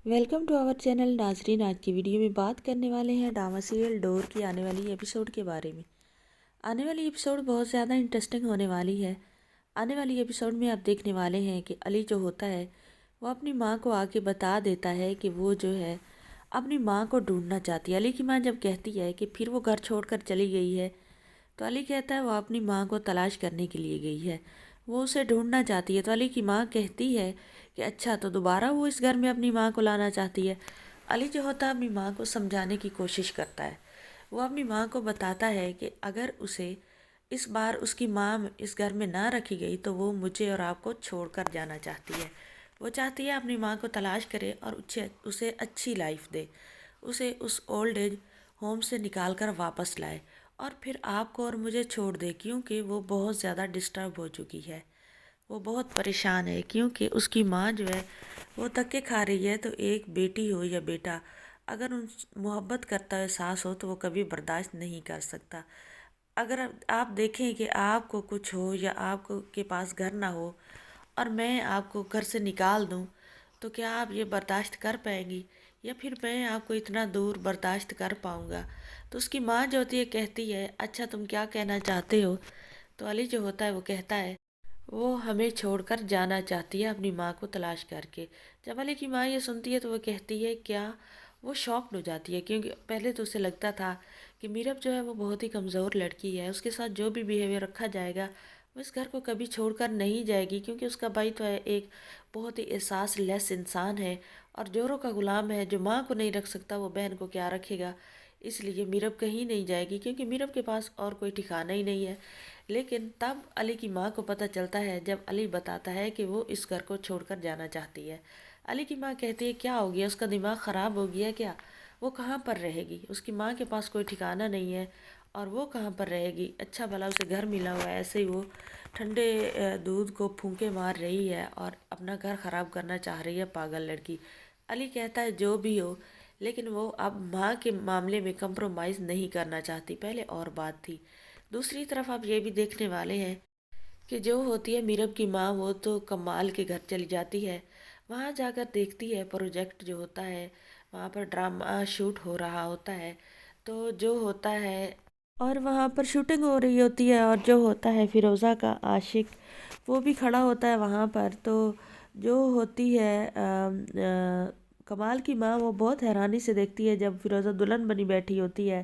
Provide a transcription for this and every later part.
Welcome to our channel नाजरीन। आज की वीडियो में बात करने वाले हैं ड्रामा सीरियल डोर की आने वाली एपिसोड के बारे में। आने वाली एपिसोड बहुत ज़्यादा इंटरेस्टिंग होने वाली है। आने वाली एपिसोड में आप देखने वाले हैं कि अली जो होता है वो अपनी माँ को आके बता देता है कि वो जो है अपनी माँ को ढूंढना चाहती है। अली की माँ जब कहती है कि फिर वो घर छोड़कर चली गई है तो अली कहता है वो अपनी माँ को तलाश करने के लिए गई है, वो उसे ढूंढना चाहती है। तो अली की माँ कहती है कि अच्छा, तो दोबारा वो इस घर में अपनी माँ को लाना चाहती है। अली जो होता है अपनी माँ को समझाने की कोशिश करता है। वो अपनी माँ को बताता है कि अगर उसे इस बार उसकी माँ इस घर में ना रखी गई तो वो मुझे और आपको छोड़कर जाना चाहती है। वो चाहती है अपनी माँ को तलाश करे और उसे अच्छी लाइफ दे, उसे उस ओल्ड एज होम से निकाल कर वापस लाए और फिर आपको और मुझे छोड़ दे, क्योंकि वो बहुत ज़्यादा डिस्टर्ब हो चुकी है। वो बहुत परेशान है क्योंकि उसकी माँ जो है वो धक्के खा रही है। तो एक बेटी हो या बेटा अगर उन मोहब्बत करता है सास हो तो वो कभी बर्दाश्त नहीं कर सकता। अगर आप देखें कि आपको कुछ हो या आपको के पास घर ना हो और मैं आपको घर से निकाल दूं तो क्या आप ये बर्दाश्त कर पाएंगी, या फिर मैं आपको इतना दूर बर्दाश्त कर पाऊंगा। तो उसकी माँ जो होती है कहती है अच्छा तुम क्या कहना चाहते हो। तो अली जो होता है वो कहता है वो हमें छोड़कर जाना चाहती है अपनी माँ को तलाश करके। जब अली की माँ ये सुनती है तो वो कहती है क्या, वो शॉक्ड हो जाती है क्योंकि पहले तो उसे लगता था कि मीरब जो है वो बहुत ही कमज़ोर लड़की है, उसके साथ जो भी बिहेवियर रखा जाएगा वो इस घर को कभी छोड़कर नहीं जाएगी, क्योंकि उसका भाई तो है एक बहुत ही एहसास लेस इंसान है और जोरों का गुलाम है। जो माँ को नहीं रख सकता वो बहन को क्या रखेगा। इसलिए मीरब कहीं नहीं जाएगी क्योंकि मीरब के पास और कोई ठिकाना ही नहीं है। लेकिन तब अली की माँ को पता चलता है जब अली बताता है कि वो इस घर को छोड़कर जाना चाहती है। अली की माँ कहती है क्या हो गया, उसका दिमाग ख़राब हो गया क्या, वो कहाँ पर रहेगी। उसकी माँ के पास कोई ठिकाना नहीं है और वो कहाँ पर रहेगी। अच्छा भला उसे घर मिला हुआ है, ऐसे ही वो ठंडे दूध को फूंके मार रही है और अपना घर ख़राब करना चाह रही है, पागल लड़की। अली कहता है जो भी हो, लेकिन वो अब माँ के मामले में कंप्रोमाइज़ नहीं करना चाहती, पहले और बात थी। दूसरी तरफ आप ये भी देखने वाले हैं कि जो होती है मीरब की माँ वो तो कमाल के घर चली जाती है। वहाँ जाकर देखती है प्रोजेक्ट जो होता है, वहाँ पर ड्रामा शूट हो रहा होता है। तो जो होता है और वहाँ पर शूटिंग हो रही होती है और जो होता है फिरोज़ा का आशिक वो भी खड़ा होता है वहाँ पर। तो जो होती है कमाल की माँ वो बहुत हैरानी से देखती है जब फिरोज़ा दुल्हन बनी बैठी होती है।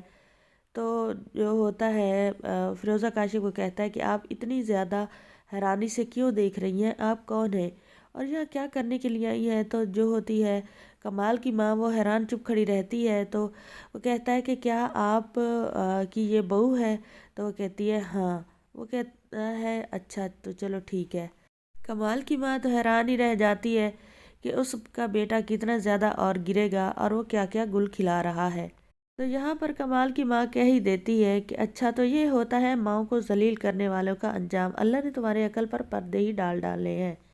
तो जो होता है फिरोज़ा काशिफ को कहता है कि आप इतनी ज़्यादा हैरानी से क्यों देख रही हैं, आप कौन हैं और यहाँ क्या करने के लिए आई हैं। तो जो होती है कमाल की माँ वो हैरान चुप खड़ी रहती है। तो वो कहता है कि क्या आप की ये बहू है। तो वो कहती है हाँ। वो कहता है अच्छा तो चलो ठीक है। कमाल की माँ तो हैरान ही रह जाती है कि उसका बेटा कितना ज़्यादा और गिरेगा और वो क्या क्या गुल खिला रहा है। तो यहाँ पर कमाल की माँ कह ही देती है कि अच्छा तो ये होता है माँओं को जलील करने वालों का अंजाम, अल्लाह ने तुम्हारे अकल पर पर्दे ही डाल डाले हैं।